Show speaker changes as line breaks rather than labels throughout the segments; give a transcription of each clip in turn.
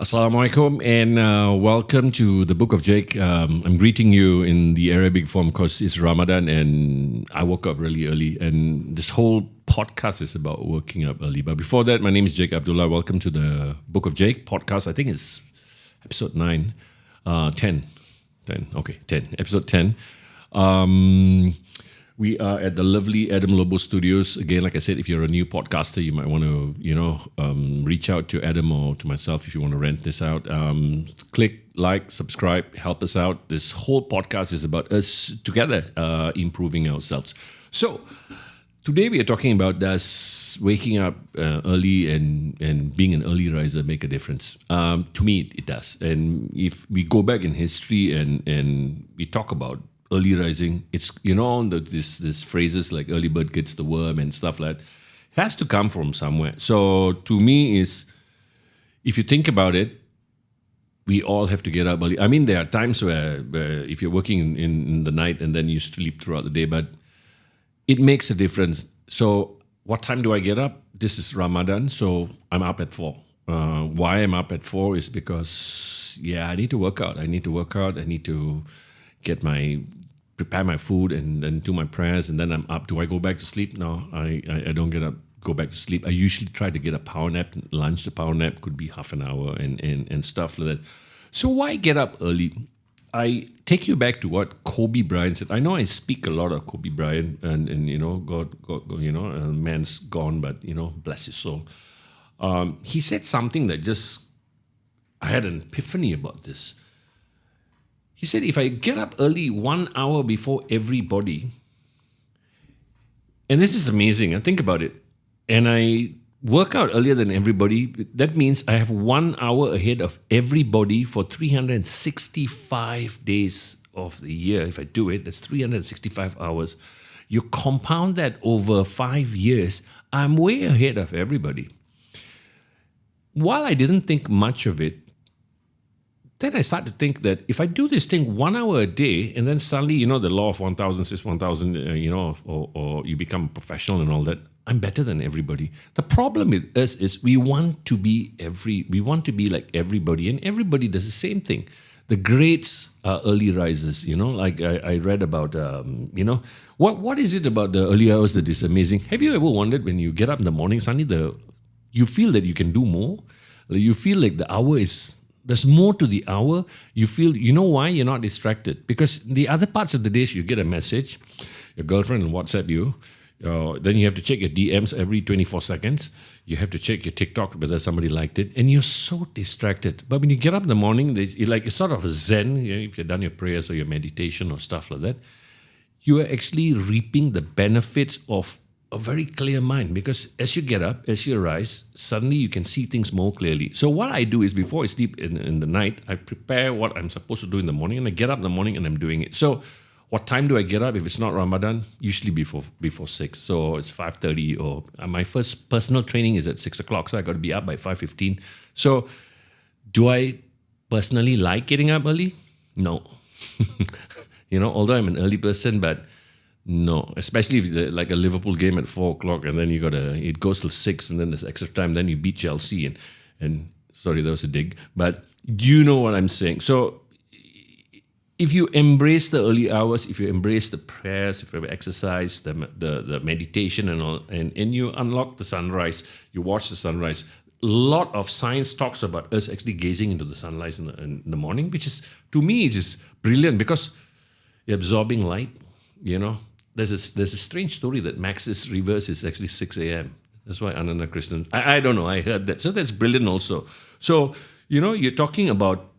Assalamualaikum and welcome to the Book of Jake. I'm greeting you in the Arabic form because it's Ramadan and I woke up really early, and this whole podcast is about waking up early. But before that, my name is Jake Abdullah. Welcome to the Book of Jake podcast. I think it's episode 9, 10, okay, 10, episode 10. We are at the lovely Adam Lobo Studios. Again, like I said, if you're a new podcaster, you might want to, reach out to Adam or to myself if you want to rent this out. Click, like, subscribe, help us out. This whole podcast is about us together improving ourselves. So, today we are talking about does waking up early and being an early riser make a difference? To me, it does. And if we go back in history and we talk about early rising, it's this phrases like early bird gets the worm and stuff like that. It has to come from somewhere. So to me is, if you think about it, we all have to get up early. I mean, there are times where if you're working in the night and then you sleep throughout the day, but it makes a difference. So what time do I get up? This is Ramadan, so I'm up at 4. Why I'm up at 4 is because, I need to work out. I need to prepare my food and then do my prayers, and then I'm up. Do I go back to sleep? No, I don't go back to sleep. I usually try to get a power nap. Lunch, the power nap could be half an hour and stuff like that. So why get up early? I take you back to what Kobe Bryant said. I know I speak a lot of Kobe Bryant and God, man's gone, but bless his soul. He said something that I had an epiphany about this. He said, if I get up early 1 hour before everybody, and this is amazing, I think about it, and I work out earlier than everybody, that means I have 1 hour ahead of everybody for 365 days of the year. If I do it, that's 365 hours. You compound that over 5 years, I'm way ahead of everybody. While I didn't think much of it, then I start to think that if I do this thing 1 hour a day, and then suddenly, the law of 1,000 says 1,000, or you become professional and all that, I'm better than everybody. The problem with us is we want to be like everybody, and everybody does the same thing. The greats are early risers, like I read about, what is it about the early hours that is amazing? Have you ever wondered when you get up in the morning, suddenly you feel that you can do more? You feel like the hour there's more to the hour. You feel, why? You're not distracted. Because the other parts of the day, you get a message, your girlfriend will WhatsApp you, then you have to check your DMs every 24 seconds. You have to check your TikTok whether somebody liked it, and you're so distracted. But when you get up in the morning, it's sort of a zen, if you've done your prayers or your meditation or stuff like that, you are actually reaping the benefits of a very clear mind, because as you get up, as you rise, suddenly you can see things more clearly. So what I do is, before I sleep in the night, I prepare what I'm supposed to do in the morning, and I get up in the morning and I'm doing it. So what time do I get up if it's not Ramadan? Usually before 6. So it's 5:30, or my first personal training is at 6 o'clock, so I got to be up by 5:15. So do I personally like getting up early? No. Although I'm an early person, but no, especially if like a Liverpool game at 4 o'clock, and then it goes till 6, and then there's extra time, then you beat Chelsea, and sorry, that was a dig, but you know what I'm saying. So if you embrace the early hours, if you embrace the prayers, if you exercise, the meditation and all, and you unlock the sunrise, you watch the sunrise. A lot of science talks about us actually gazing into the sunrise in the morning, which is, to me, it is brilliant, because you're absorbing light, There's a strange story that Max's reverse is actually 6 a.m. That's why Ananda Krishnan, I don't know, I heard that. So that's brilliant also. So, you're talking about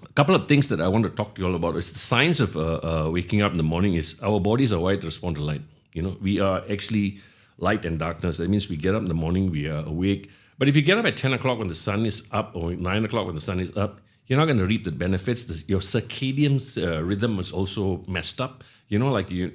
a couple of things that I want to talk to you all about. Is the science of waking up in the morning is our bodies are wired to respond to light. We are actually light and darkness. That means we get up in the morning, we are awake. But if you get up at 10 o'clock when the sun is up, or 9 o'clock when the sun is up, you're not going to reap the benefits. Your circadian rhythm is also messed up.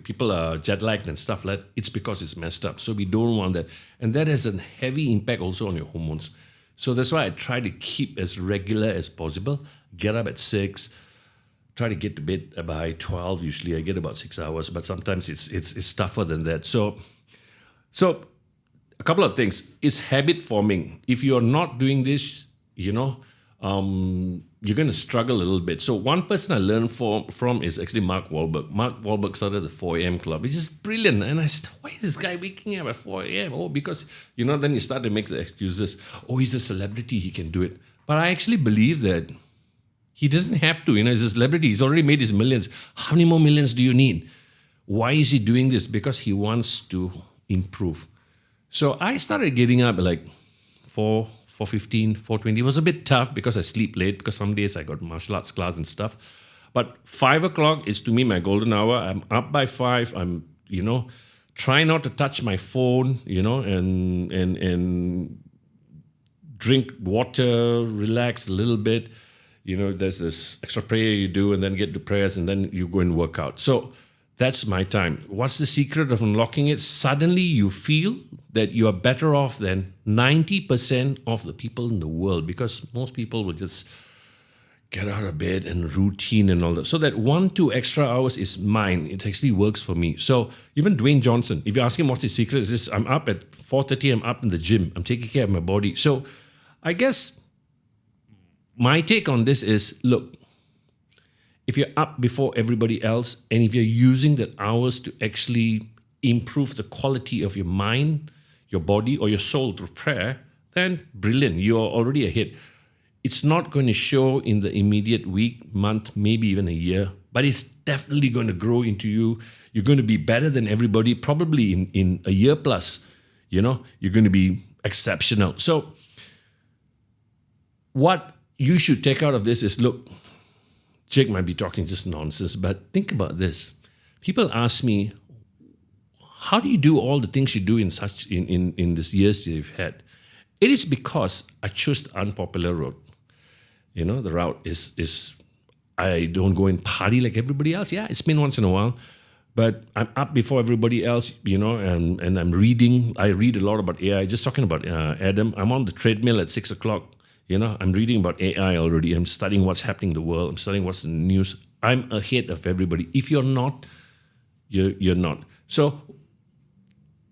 People are jet lagged and stuff like that. It's because it's messed up. So we don't want that. And that has a heavy impact also on your hormones. So that's why I try to keep as regular as possible. Get up at 6, try to get to bed by 12. Usually I get about 6 hours, but sometimes it's tougher than that. So a couple of things. It's habit forming. If you're not doing this, you're going to struggle a little bit. So one person I learned from is actually Mark Wahlberg. Mark Wahlberg started the 4 a.m. club, which is brilliant. And I said, why is this guy waking up at 4 a.m.? Oh, because, then you start to make the excuses. Oh, he's a celebrity, he can do it. But I actually believe that he doesn't have to. He's a celebrity. He's already made his millions. How many more millions do you need? Why is he doing this? Because he wants to improve. So I started getting up at like 4:15, 4:20. It was a bit tough because I sleep late, because some days I got martial arts class and stuff. But 5 o'clock is to me my golden hour. I'm up by 5. I'm, try not to touch my phone, and drink water, relax a little bit. There's this extra prayer you do, and then get to prayers, and then you go and work out. So that's my time. What's the secret of unlocking it? Suddenly you feel that you are better off than 90% of the people in the world, because most people will just get out of bed and routine and all that. So that 1-2 extra hours is mine. It actually works for me. So even Dwayne Johnson, if you ask him what's his secret, it's this: I'm up at 4:30, I'm up in the gym, I'm taking care of my body. So I guess my take on this is, look, if you're up before everybody else, and if you're using that hours to actually improve the quality of your mind, your body, or your soul through prayer, then brilliant, you're already ahead. It's not going to show in the immediate week, month, maybe even a year, but it's definitely going to grow into you. You're going to be better than everybody, probably in a year plus. You're going to be exceptional. So what you should take out of this is, look, Jake might be talking just nonsense, but think about this. People ask me, how do you do all the things you do in this years that you've had? It is because I chose the unpopular road. The route is I don't go and party like everybody else. Yeah, it's been once in a while, but I'm up before everybody else, and I'm reading. I read a lot about AI. Just talking about Adam, I'm on the treadmill at 6 o'clock. I'm reading about AI already. I'm studying what's happening in the world. I'm studying what's in the news. I'm ahead of everybody. If you're not, you're not. So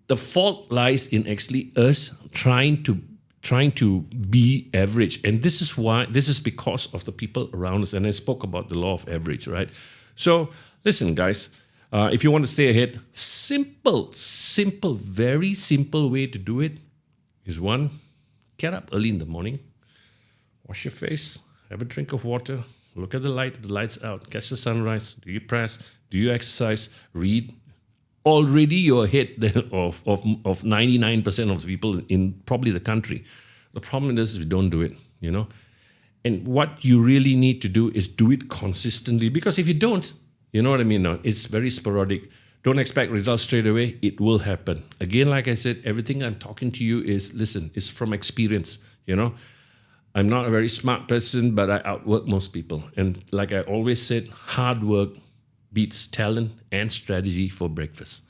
the fault lies in actually us trying to be average. And this is because of the people around us. And I spoke about the law of average, right? So listen, guys, if you want to stay ahead, very simple way to do it is, one, get up early in the morning, wash your face, have a drink of water, look at the light, if the light's out, catch the sunrise, do your prayers, do your exercise, read. Already you're ahead of 99% of the people in probably the country. The problem is we don't do it, And what you really need to do is do it consistently, because if you don't, you know what I mean? No, it's very sporadic. Don't expect results straight away. It will happen. Again, like I said, everything I'm talking to you is from experience, I'm not a very smart person, but I outwork most people. And like I always said, hard work beats talent and strategy for breakfast.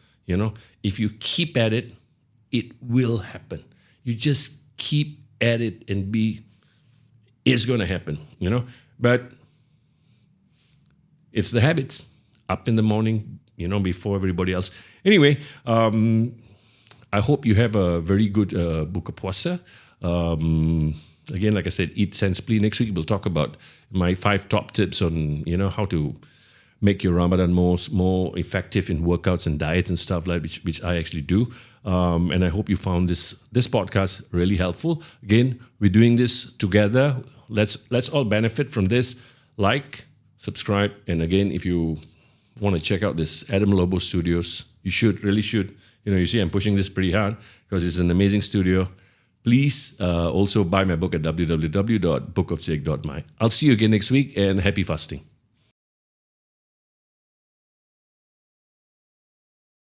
If you keep at it, it will happen. You just keep at it and it's going to happen, But it's the habits. Up in the morning, before everybody else. Anyway, I hope you have a very good buka puasa. Again, like I said, eat sensibly. Next week, we'll talk about my 5 top tips on, how to make your Ramadan more effective in workouts and diets and stuff like which I actually do. And I hope you found this podcast really helpful. Again, we're doing this together. Let's all benefit from this. Like, subscribe, and again, if you want to check out this Adam Lobo Studios, you really should. You see I'm pushing this pretty hard because it's an amazing studio. Please also buy my book at www.bookofjake.my. I'll see you again next week, and happy fasting.